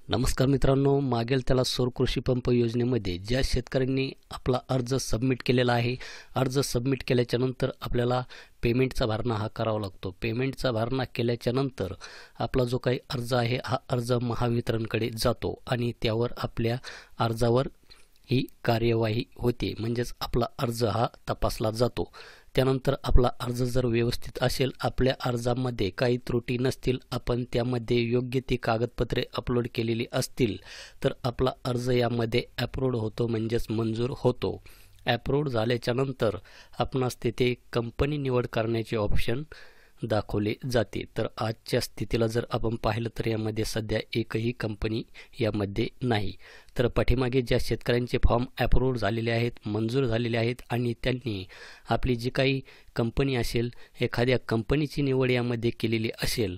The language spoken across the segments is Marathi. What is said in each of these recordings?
नमस्कार मित्रांनो, मागेल त्याला सौर कृषी पंप योजनेमध्ये ज्या शेतकऱ्यांनी आपला अर्ज सबमिट केलेला आहे, अर्ज सबमिट केल्याच्यानंतर आपल्याला पेमेंटचा भरणा हा करावा लागतो. पेमेंटचा भरणा केल्याच्यानंतर आपला जो काही अर्ज आहे हा अर्ज महावितरणकडे जातो आणि त्यावर आपल्या अर्जावर ही कार्यवाही होते, म्हणजेच आपला अर्ज हा तपासला जातो. त्यानंतर आपला अर्ज जर व्यवस्थित असेल, आपल्या अर्जामध्ये काही त्रुटी नसतील, आपण त्यामध्ये योग्य ती कागदपत्रे अपलोड केलेली असतील, तर आपला अर्ज यामध्ये ॲप्रूव्ड होतो, म्हणजेच मंजूर होतो. ॲप्रूव्ड झाल्याच्यानंतर आपणास तेथे कंपनी निवड करण्याचे ऑप्शन दाखवले जाते. तर आजच्या स्थितीला जर आपण पाहिलं तर यामध्ये सध्या एकही कंपनी यामध्ये नाही. तर पाठीमागे ज्या शेतकऱ्यांचे फॉर्म ॲप्रूव्ड झालेले आहेत, मंजूर झालेले आहेत आणि त्यांनी आपली जी काही कंपनी असेल, एखाद्या कंपनीची निवड यामध्ये केलेली असेल,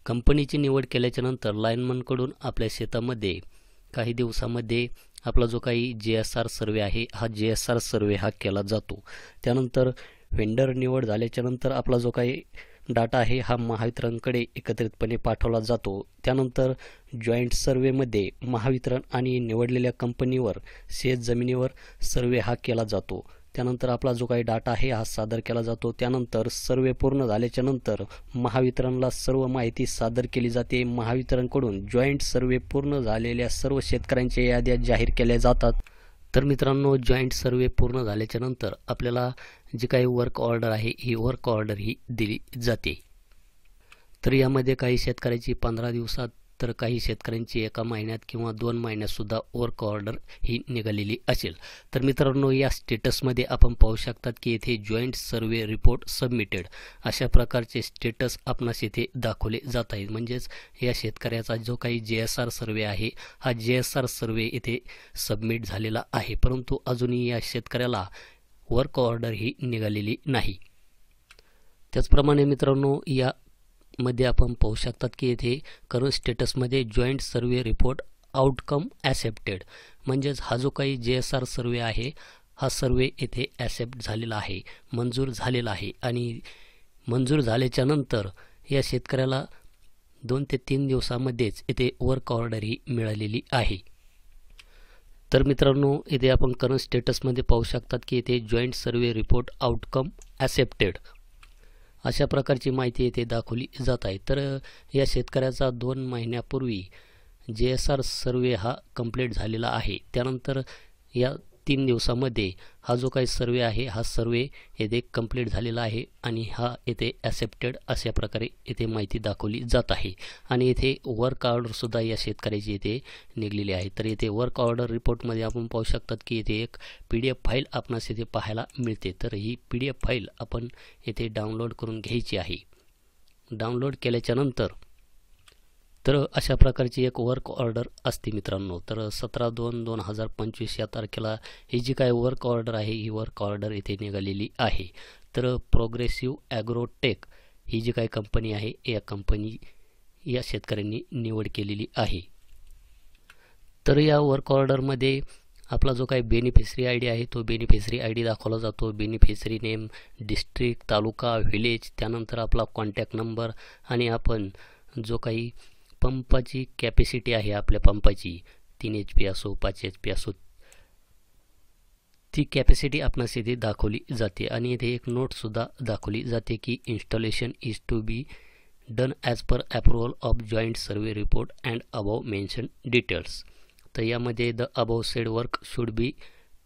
कंपनीची निवड केल्याच्यानंतर लाईनमनकडून आपल्या शेतामध्ये काही दिवसामध्ये आपला जो काही JSR सर्वे आहे, हा JSR सर्वे हा केला जातो. त्यानंतर वेंडर निवड झाल्याच्यानंतर आपला जो काही डाटा आहे हा महावितरणकडे एकत्रितपणे पाठवला जातो. त्यानंतर जॉईंट सर्वेमध्ये महावितरण आणि निवडलेल्या कंपनीवर शेत जमिनीवर सर्वे हा केला जातो. त्यानंतर आपला जो काही डाटा आहे हा सादर केला जातो. त्यानंतर सर्वे पूर्ण झाल्याच्यानंतर महावितरणला सर्व माहिती सादर केली जाते. महावितरणकडून जॉईंट सर्वे पूर्ण झालेल्या सर्व शेतकऱ्यांच्या याद्या जाहीर केल्या जातात. तर मित्रांनो, जॉईंट सर्वे पूर्ण झाल्याच्यानंतर आपल्याला जी काही वर्क ऑर्डर आहे ही वर्क ऑर्डर ही दिली जाते. तर यामध्ये काही शेतकऱ्यांची 15 दिवसात, तर काही शेतकऱ्यांची 1 महिन्यात किंवा 2 महिन्यातसुद्धा वर्क ऑर्डर ही निघालेली असेल. तर मित्रांनो, या स्टेटसमध्ये आपण पाहू शकतात की येथे जॉईंट सर्वे रिपोर्ट सबमिटेड अशा प्रकारचे स्टेटस आपणास येथे दाखवले जात आहेत. म्हणजेच या शेतकऱ्याचा जो काही JSR सर्वे आहे हा JSR सर्वे येथे सबमिट झालेला आहे, परंतु अजूनही या शेतकऱ्याला वर्क ऑर्डर ही निघालेली नाही. त्याचप्रमाणे मित्रांनो, या मध्ये आपण पाहू शकतात की येथे करंट स्टेटसमध्ये joint survey report outcome accepted, म्हणजेच हा जो काही JSR सर्वे आहे हा सर्वे येथे ॲसेप्ट झालेला आहे, मंजूर झालेला आहे. आणि मंजूर झाल्याच्यानंतर या शेतकऱ्याला 2 ते 3 दिवसामध्येच येथे वर्क ऑर्डर ही मिळालेली आहे. तर मित्रांनो, इथे आपण करंट स्टेटसमध्ये पाहू शकतात की येथे जॉईंट सर्वे रिपोर्ट आउटकम ॲसेप्टेड अशा प्रकारची माहिती येथे दाखवली जात आहे. तर या शेतकऱ्याचा 2 महिन्यापूर्वी JSR सर्वे हा कंप्लीट झालेला आहे. त्यानंतर या 3 दिवसामध्ये हा जो काही सर्वे आहे हा सर्वे येथे कंप्लीट झालेला आहे आणि हा येथे ॲसेप्टेड अशा प्रकारे येथे माहिती दाखवली जात आहे. आणि येथे वर्क ऑर्डरसुद्धा या शेतकऱ्याची येथे निघलेली आहे. तर येथे वर्क ऑर्डर रिपोर्टमध्ये आपण पाहू शकतात की येथे एक PDF फाईल आपणास येथे पाहायला मिळते. तर ही PDF फाईल आपण येथे डाउनलोड करून घ्यायची आहे. डाउनलोड केल्याच्यानंतर तर अशा प्रकारची एक वर्क ऑर्डर असते मित्रांनो. तर 17/2/2025 या तारखेला ही जी काही वर्क ऑर्डर आहे ही वर्क ऑर्डर इथे निघालेली आहे. तर प्रोग्रेसिव्ह ॲग्रोटेक ही जी काही कंपनी आहे या कंपनी या शेतकऱ्यांनी निवड केलेली आहे. तर या वर्क ऑर्डरमध्ये आपला जो काही बेनिफिशरी ID आहे तो बेनिफिशरी ID दाखवला जातो. बेनिफिशरी नेम, डिस्ट्रिक्ट, तालुका, व्हिलेज, त्यानंतर आपला कॉन्टॅक्ट नंबर आणि आपण जो काही पंपाची कॅपॅसिटी आहे आपल्या पंपाची 3 HP असो 5 HP असो, ती कॅपॅसिटी आपणास इथे दाखवली जाते. आणि इथे एक नोटसुद्धा दाखवली जाते की installation is to be done as per approval of joint survey report and above mention details. तर यामध्ये the above said work should be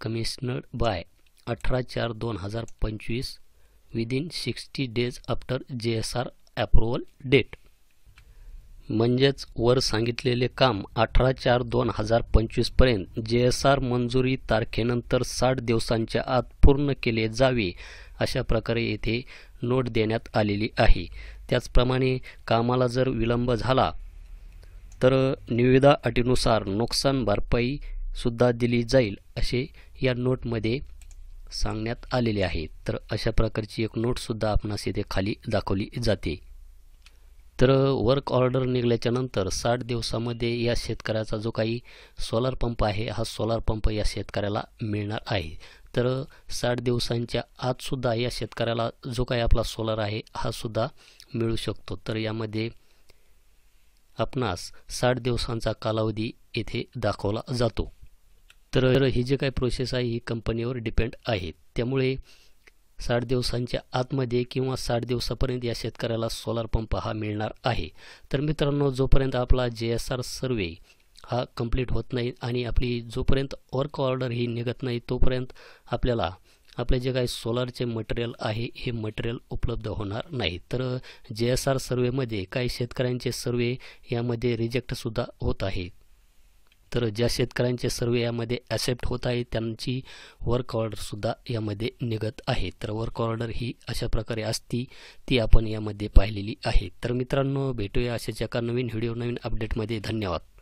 commissioned by 18/4/2025 within 60 days after JSR approval date. म्हणजेच वर सांगितलेले काम 18/4/2025 पर्यंत JSR मंजुरी तारखेनंतर 60 दिवसांच्या आत पूर्ण केले जावे अशा प्रकारे येथे नोट देण्यात आलेली आहे. त्याचप्रमाणे कामाला जर विलंब झाला तर निविदा अटीनुसार नुकसान भरपाई सुद्धा दिली जाईल असे या नोटमध्ये सांगण्यात आलेले आहे. तर अशा प्रकारची एक नोटसुद्धा आपणास येथे खाली दाखवली जाते. तर वर्क ऑर्डर निघाल्याच्यानंतर 60 दिवसामध्ये या शेतकऱ्याचा जो काही सोलार पंप आहे हा सोलार पंप या शेतकऱ्याला मिळणार आहे. तर 60 दिवसांच्या आतसुद्धा या शेतकऱ्याला जो काही आपला सोलार आहे हा सुद्धा मिळू शकतो. तर यामध्ये आपणास 60 दिवसांचा कालावधी येथे दाखवला जातो. तर ही जी काही प्रोसेस आहे ही कंपनीवर डिपेंड आहे. त्यामुळे 60 दिवसांच्या आतमध्ये किंवा 60 दिवसापर्यंत या शेतकऱ्याला सोलार पंप हा मिळणार आहे. तर मित्रांनो, जोपर्यंत आपला JSR सर्वे हा कंप्लीट होत नाही आणि आपली जोपर्यंत वर्क ऑर्डर ही निघत नाही तोपर्यंत आपल्याला आपले जे काही सोलारचे मटेरियल आहे हे मटेरियल उपलब्ध होणार नाही. तर JSR सर्वेमध्ये काही शेतकऱ्यांचे सर्वे यामध्ये रिजेक्टसुद्धा होत आहे. तर ज्या शेतकऱ्यांचे सर्वे यामध्ये ॲक्सेप्ट होत आहे त्यांची वर्क ऑर्डरसुद्धा यामध्ये निघत आहे. तर वर्क ऑर्डर ही अशा प्रकारे असती ती आपण यामध्ये पाहिलेली आहे. तर मित्रांनो, भेटूया अशाच एका नवीन व्हिडिओ नवीन अपडेटमध्ये. धन्यवाद.